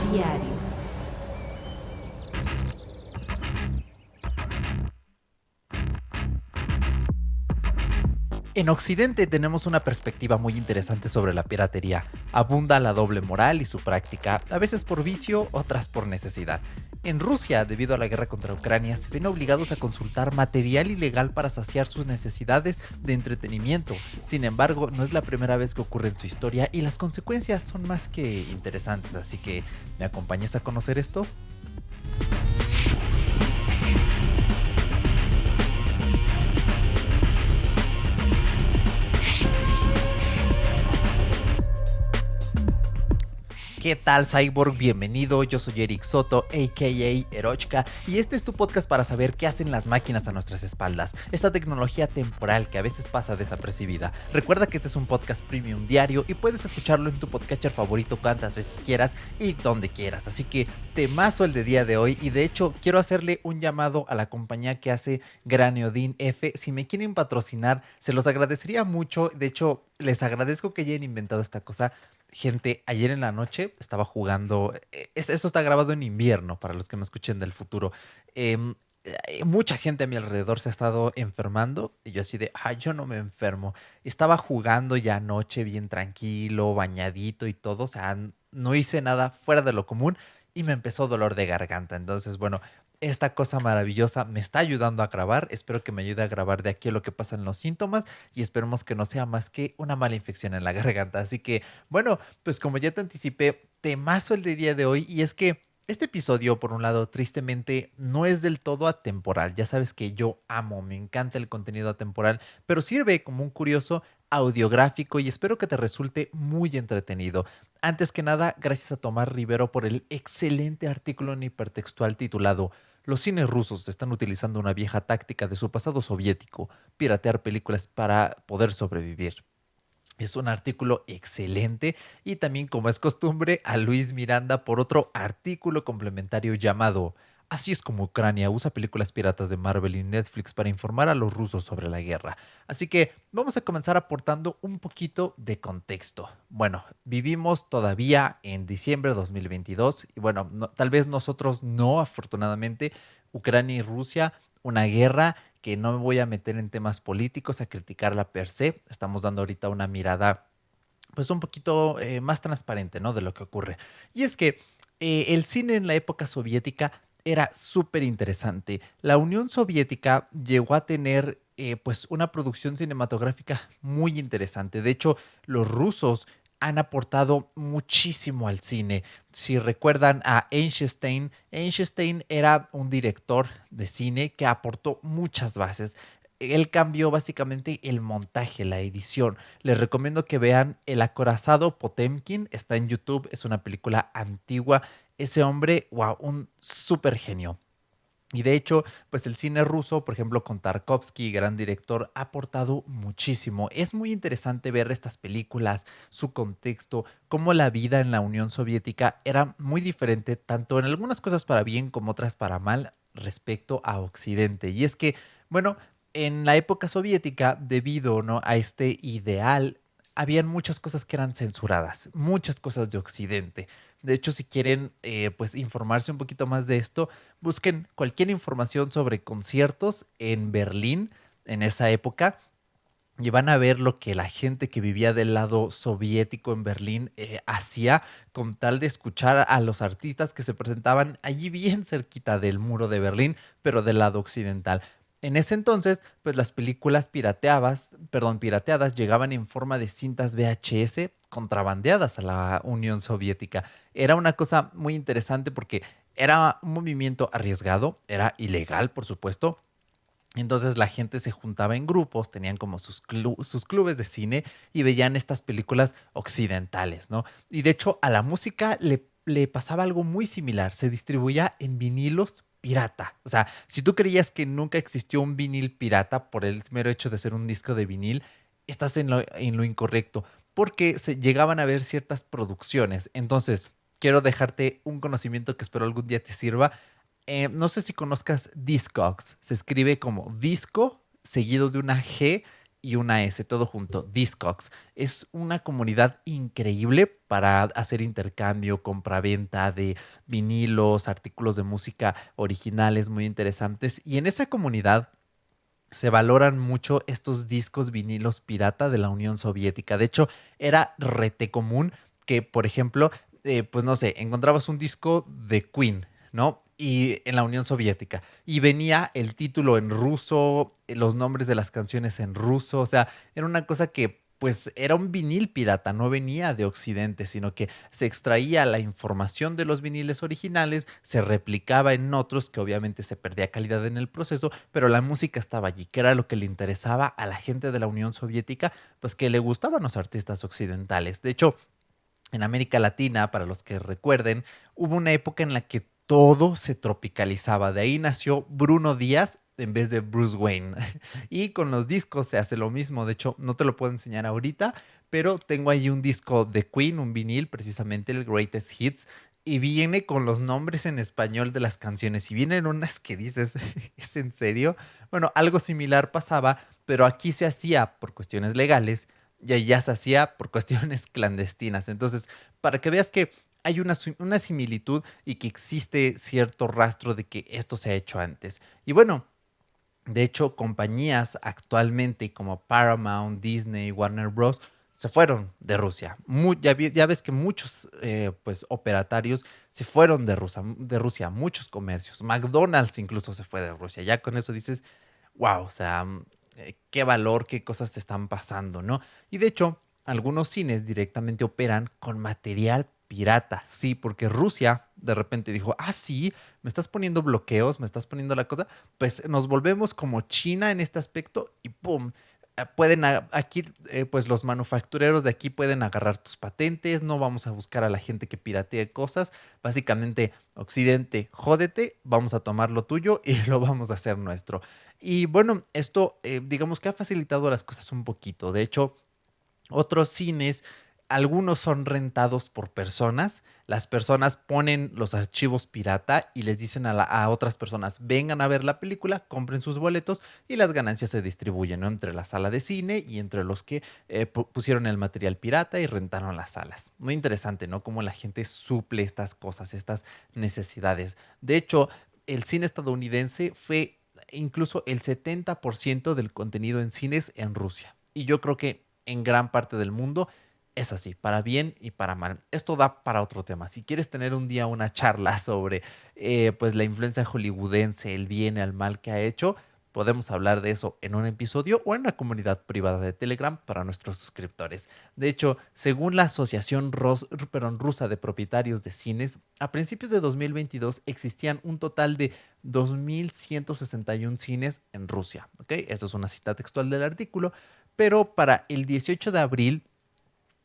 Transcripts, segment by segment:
Diario. En Occidente tenemos una perspectiva muy interesante sobre la piratería. Abunda la doble moral y su práctica, a veces por vicio, otras por necesidad. En Rusia, debido a la guerra contra Ucrania, se ven obligados a consultar material ilegal para saciar sus necesidades de entretenimiento. Sin embargo, no es la primera vez que ocurre en su historia y las consecuencias son más que interesantes, así que ¿me acompañas a conocer esto? ¿Qué tal, Cyborg? Bienvenido, yo soy Eric Soto, a.k.a. Erochka, y este es tu podcast para saber qué hacen las máquinas a nuestras espaldas, esta tecnología temporal que a veces pasa desapercibida. Recuerda que este es un podcast premium diario y puedes escucharlo en tu podcatcher favorito cuantas veces quieras y donde quieras, así que temazo el de día de hoy, y de hecho quiero hacerle un llamado a la compañía que hace Graneodin F. Si me quieren patrocinar, se los agradecería mucho. De hecho, les agradezco que hayan inventado esta cosa. Gente, ayer en la noche estaba jugando. Esto está grabado en invierno para los que me escuchen del futuro. Em, Mucha gente a mi alrededor se ha estado enfermando y yo así de, yo no me enfermo. Estaba jugando ya anoche bien tranquilo, bañadito y todo. O sea, no hice nada fuera de lo común y me empezó dolor de garganta. Entonces, bueno, esta cosa maravillosa me está ayudando a grabar. Espero que me ayude a grabar de aquí a lo que pasan los síntomas y esperemos que no sea más que una mala infección en la garganta. Así que, bueno, pues como ya te anticipé, temazo el de día de hoy, y es que este episodio, por un lado, tristemente, no es del todo atemporal. Ya sabes que yo amo, me encanta el contenido atemporal, pero sirve como un curioso audiográfico y espero que te resulte muy entretenido. Antes que nada, gracias a Tomás Rivero por el excelente artículo en hipertextual titulado "Los cines rusos están utilizando una vieja táctica de su pasado soviético, piratear películas para poder sobrevivir". Es un artículo excelente, y también, como es costumbre, a Luis Miranda por otro artículo complementario llamado "Así es como Ucrania usa películas piratas de Marvel y Netflix para informar a los rusos sobre la guerra". Así que vamos a comenzar aportando un poquito de contexto. Bueno, vivimos todavía en diciembre de 2022 y bueno, tal vez nosotros no, afortunadamente. Ucrania y Rusia, una guerra que no me voy a meter en temas políticos, a criticarla per se. Estamos dando ahorita una mirada pues un poquito más transparente, ¿no? De lo que ocurre. Y es que el cine en la época soviética era súper interesante. La Unión Soviética llegó a tener pues una producción cinematográfica muy interesante. De hecho, los rusos han aportado muchísimo al cine. Si recuerdan a Einstein, Einstein era un director de cine que aportó muchas bases. Él cambió básicamente el montaje, la edición. Les recomiendo que vean El acorazado Potemkin, está en YouTube, es una película antigua. Ese hombre, wow, un súper genio. Y de hecho, pues el cine ruso, por ejemplo, con Tarkovsky, gran director, ha aportado muchísimo. Es muy interesante ver estas películas, su contexto, cómo la vida en la Unión Soviética era muy diferente, tanto en algunas cosas para bien como otras para mal, respecto a Occidente. Y es que, bueno, en la época soviética, debido, ¿no?, a este ideal, habían muchas cosas que eran censuradas, muchas cosas de Occidente. De hecho, si quieren pues informarse un poquito más de esto, busquen cualquier información sobre conciertos en Berlín en esa época y van a ver lo que la gente que vivía del lado soviético en Berlín hacía con tal de escuchar a los artistas que se presentaban allí bien cerquita del muro de Berlín, pero del lado occidental. En ese entonces, pues las películas pirateadas llegaban en forma de cintas VHS contrabandeadas a la Unión Soviética. Era una cosa muy interesante porque era un movimiento arriesgado, era ilegal, por supuesto. Entonces la gente se juntaba en grupos, tenían como sus clubes de cine y veían estas películas occidentales, ¿no? Y de hecho a la música le pasaba algo muy similar, se distribuía en vinilos pirata. O sea, si tú creías que nunca existió un vinil pirata por el mero hecho de ser un disco de vinil, estás en lo incorrecto, porque se llegaban a ver ciertas producciones. Entonces, quiero dejarte un conocimiento que espero algún día te sirva. No sé si conozcas Discogs. Se escribe como disco seguido de una G y una S, todo junto, Discogs. Es una comunidad increíble para hacer intercambio, compraventa de vinilos, artículos de música originales muy interesantes. Y en esa comunidad se valoran mucho estos discos vinilos pirata de la Unión Soviética. De hecho, era rete común que, por ejemplo, pues no sé, encontrabas un disco de Queen, ¿no? Y en la Unión Soviética. Y venía el título en ruso, los nombres de las canciones en ruso. O sea, era una cosa que pues era un vinil pirata, no venía de Occidente, sino que se extraía la información de los viniles originales, se replicaba en otros, que obviamente se perdía calidad en el proceso, pero la música estaba allí, que era lo que le interesaba a la gente de la Unión Soviética, pues que le gustaban los artistas occidentales. De hecho, en América Latina, para los que recuerden, hubo una época en la que todo se tropicalizaba. De ahí nació Bruno Díaz en vez de Bruce Wayne. Y con los discos se hace lo mismo. De hecho, no te lo puedo enseñar ahorita, pero tengo ahí un disco de Queen, un vinil, precisamente el Greatest Hits. Y viene con los nombres en español de las canciones. Y vienen unas que dices, ¿es en serio? Bueno, algo similar pasaba, pero aquí se hacía por cuestiones legales y allá se hacía por cuestiones clandestinas. Entonces, para que veas que hay una similitud y que existe cierto rastro de que esto se ha hecho antes. Y bueno, de hecho, compañías actualmente como Paramount, Disney, Warner Bros. Se fueron de Rusia. Ya ves que muchos pues, operatarios se fueron de Rusia, muchos comercios. McDonald's incluso se fue de Rusia. Ya con eso dices, wow, o sea, qué valor, qué cosas te están pasando, ¿no? Y de hecho, algunos cines directamente operan con material pirata, sí, porque Rusia de repente dijo, ah, sí, me estás poniendo bloqueos, me estás poniendo la cosa, pues nos volvemos como China en este aspecto y ¡pum! Pueden aquí, pues los manufactureros de aquí pueden agarrar tus patentes, no vamos a buscar a la gente que piratee cosas, básicamente Occidente, jódete, vamos a tomar lo tuyo y lo vamos a hacer nuestro. Y bueno, esto digamos que ha facilitado las cosas un poquito. De hecho, otros cines, algunos son rentados por personas. Las personas ponen los archivos pirata y les dicen a otras personas, vengan a ver la película, compren sus boletos y las ganancias se distribuyen, ¿no? Entre la sala de cine y entre los que pusieron el material pirata y rentaron las salas. Muy interesante, ¿no? Cómo la gente suple estas cosas, estas necesidades. De hecho, el cine estadounidense fue incluso el 70% del contenido en cines en Rusia. Y yo creo que en gran parte del mundo es así, para bien y para mal. Esto da para otro tema. Si quieres tener un día una charla sobre pues la influencia hollywoodense, el bien y el mal que ha hecho, podemos hablar de eso en un episodio o en la comunidad privada de Telegram para nuestros suscriptores. De hecho, según la Asociación Rusa de Propietarios de Cines, a principios de 2022 existían un total de 2.161 cines en Rusia. ¿Ok? Eso es una cita textual del artículo. Pero para el 18 de abril,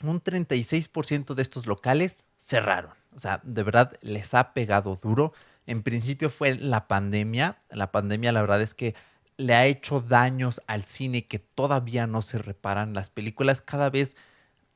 un 36% de estos locales cerraron. O sea, de verdad les ha pegado duro. En principio fue la pandemia. La pandemia, la verdad es que le ha hecho daños al cine que todavía no se reparan. Las películas cada vez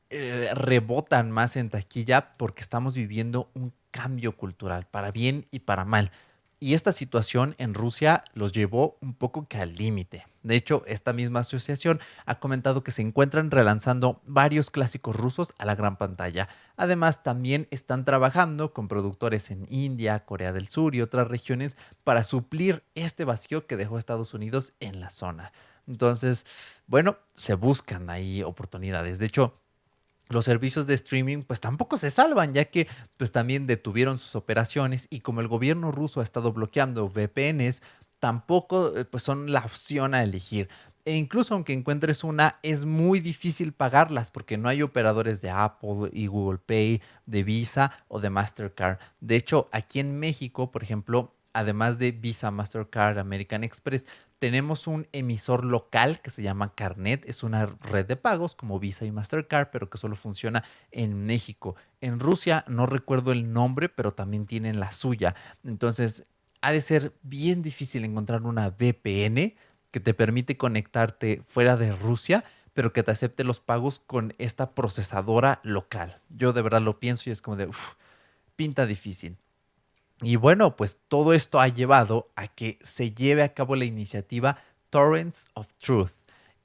rebotan más en taquilla porque estamos viviendo un cambio cultural, para bien y para mal. Y esta situación en Rusia los llevó un poco que al límite. De hecho, esta misma asociación ha comentado que se encuentran relanzando varios clásicos rusos a la gran pantalla. Además, también están trabajando con productores en India, Corea del Sur y otras regiones para suplir este vacío que dejó Estados Unidos en la zona. Entonces, bueno, se buscan ahí oportunidades. De hecho, los servicios de streaming pues tampoco se salvan, ya que pues también detuvieron sus operaciones y como el gobierno ruso ha estado bloqueando VPNs, tampoco pues son la opción a elegir. E incluso aunque encuentres una, es muy difícil pagarlas porque no hay operadores de Apple y Google Pay, de Visa o de Mastercard. De hecho, aquí en México, por ejemplo, además de Visa, Mastercard, American Express, tenemos un emisor local que se llama Carnet, es una red de pagos como Visa y Mastercard, pero que solo funciona en México. En Rusia no recuerdo el nombre, pero también tienen la suya. Entonces, ha de ser bien difícil encontrar una VPN que te permite conectarte fuera de Rusia, pero que te acepte los pagos con esta procesadora local. Yo de verdad lo pienso y es como de, uf, pinta difícil. Y bueno, pues todo esto ha llevado a que se lleve a cabo la iniciativa Torrents of Truth.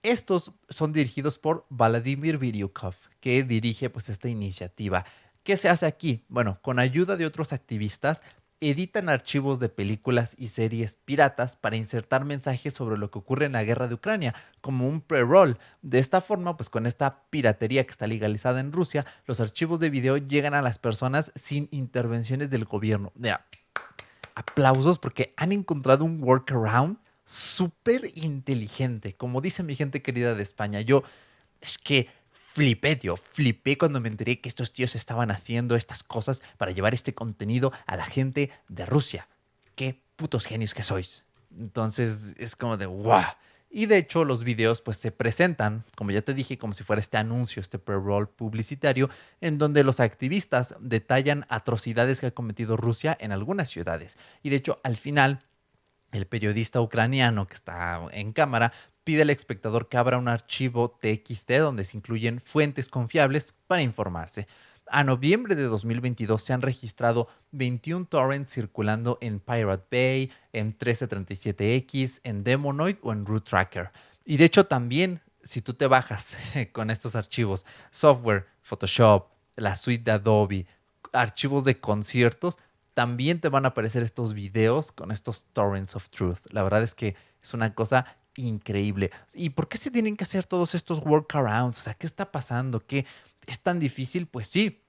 Estos son dirigidos por Vladimir Viryukov, que dirige pues esta iniciativa. ¿Qué se hace aquí? Bueno, con ayuda de otros activistas, editan archivos de películas y series piratas para insertar mensajes sobre lo que ocurre en la guerra de Ucrania, como un pre-roll. De esta forma, pues con esta piratería que está legalizada en Rusia, los archivos de video llegan a las personas sin intervenciones del gobierno. Mira, aplausos porque han encontrado un workaround súper inteligente. Como dice mi gente querida de España, yo es que flipé, tío. Flipé cuando me enteré que estos tíos estaban haciendo estas cosas para llevar este contenido a la gente de Rusia. Qué putos genios que sois. Entonces es como de ¡guau! Y de hecho los videos pues se presentan, como ya te dije, como si fuera este anuncio, este pre-roll publicitario, en donde los activistas detallan atrocidades que ha cometido Rusia en algunas ciudades. Y de hecho al final el periodista ucraniano que está en cámara pide al espectador que abra un archivo TXT donde se incluyen fuentes confiables para informarse. A noviembre de 2022 se han registrado 21 torrents circulando en Pirate Bay, en 1337X, en Demonoid o en Root Tracker. Y de hecho también, si tú te bajas con estos archivos, software, Photoshop, la suite de Adobe, archivos de conciertos, también te van a aparecer estos videos con estos torrents of truth. La verdad es que es una cosa increíble. ¿Y por qué se tienen que hacer todos estos workarounds? O sea, ¿qué está pasando? ¿Qué es tan difícil? Pues sí.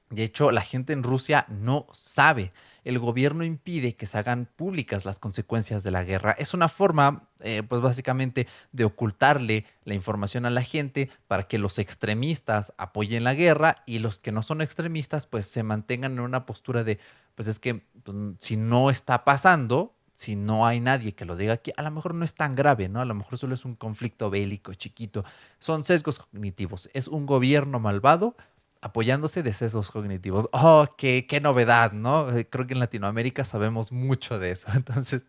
De hecho, la gente en Rusia no sabe. El gobierno impide que se hagan públicas las consecuencias de la guerra. Es una forma, pues básicamente, de ocultarle la información a la gente para que los extremistas apoyen la guerra y los que no son extremistas, pues se mantengan en una postura de, pues es que pues, si no está pasando, si no hay nadie que lo diga aquí, a lo mejor no es tan grave, ¿no? A lo mejor solo es un conflicto bélico chiquito. Son sesgos cognitivos. Es un gobierno malvado apoyándose de sesgos cognitivos. Oh, qué novedad, ¿no? Creo que en Latinoamérica sabemos mucho de eso. Entonces,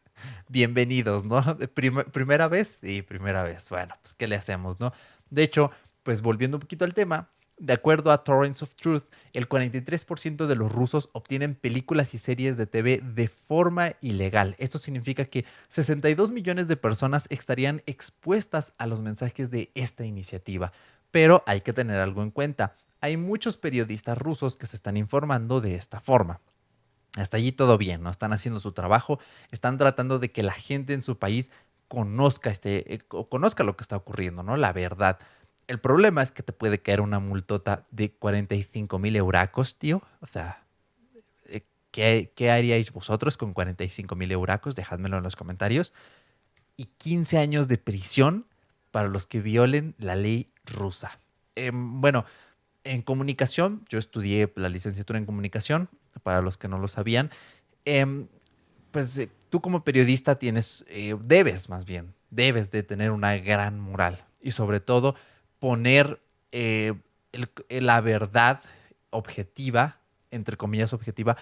bienvenidos, ¿no? Primera vez y primera vez. Bueno, pues, ¿qué le hacemos, no? De hecho, pues volviendo un poquito al tema, de acuerdo a Torrents of Truth, el 43% de los rusos obtienen películas y series de TV de forma ilegal. Esto significa que 62 millones de personas estarían expuestas a los mensajes de esta iniciativa. Pero hay que tener algo en cuenta. Hay muchos periodistas rusos que se están informando de esta forma. Hasta allí todo bien, ¿no? Están haciendo su trabajo, están tratando de que la gente en su país conozca, conozca lo que está ocurriendo, ¿no? La verdad. El problema es que te puede caer una multota de 45,000 euracos, tío. O sea, ¿qué haríais vosotros con 45,000 euracos? Dejádmelo en los comentarios. Y 15 años de prisión para los que violen la ley rusa. Bueno, en comunicación, yo estudié la licenciatura en comunicación, para los que no lo sabían. Em, pues tú como periodista tienes, debes más bien, debes de tener una gran moral y sobre todo poner la verdad objetiva, entre comillas objetiva,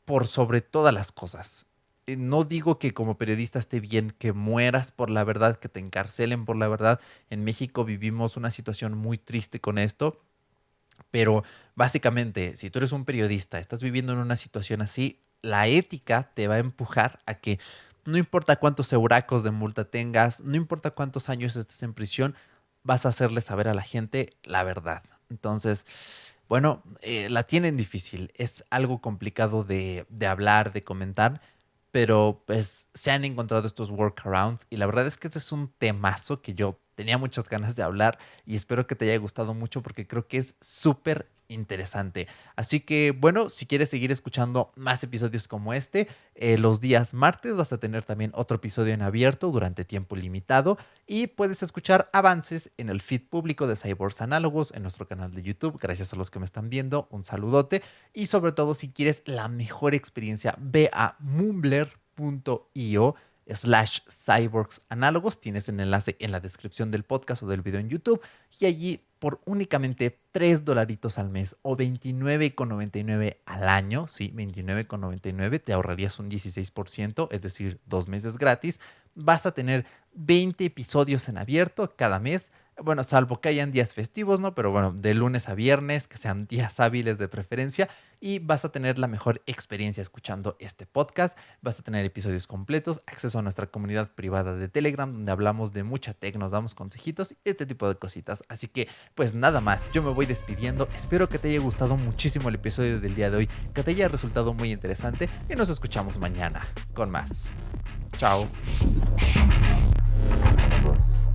por sobre todas las cosas. No digo que como periodista esté bien que mueras por la verdad, que te encarcelen por la verdad. En México vivimos una situación muy triste con esto, pero básicamente, si tú eres un periodista, estás viviendo en una situación así, la ética te va a empujar a que no importa cuántos euracos de multa tengas, no importa cuántos años estés en prisión, vas a hacerle saber a la gente la verdad. Entonces, bueno, la tienen difícil. Es algo complicado de hablar, de comentar, pero pues se han encontrado estos workarounds y la verdad es que este es un temazo que yo tenía muchas ganas de hablar y espero que te haya gustado mucho porque creo que es súper interesante. Así que bueno, si quieres seguir escuchando más episodios como este, los días martes vas a tener también otro episodio en abierto durante tiempo limitado y puedes escuchar avances en el feed público de Cyborgs Análogos en nuestro canal de YouTube. Gracias a los que me están viendo, un saludote y sobre todo si quieres la mejor experiencia, ve a mumbler.io/cyborgs análogos. Tienes el enlace en la descripción del podcast o del video en YouTube y allí por únicamente $3 al mes o 29,99 al año, sí, 29,99, te ahorrarías un 16%, es decir, 2 meses gratis. Vas a tener 20 episodios en abierto cada mes Bueno, salvo que hayan días festivos, ¿no? Pero bueno, de lunes a viernes, que sean días hábiles de preferencia, y vas a tener la mejor experiencia escuchando este podcast. Vas a tener episodios completos, acceso a nuestra comunidad privada de Telegram, donde hablamos de mucha tech, nos damos consejitos y este tipo de cositas. Así que, pues nada más, yo me voy despidiendo. Espero que te haya gustado muchísimo el episodio del día de hoy, que te haya resultado muy interesante y nos escuchamos mañana con más. Chao. Amigos.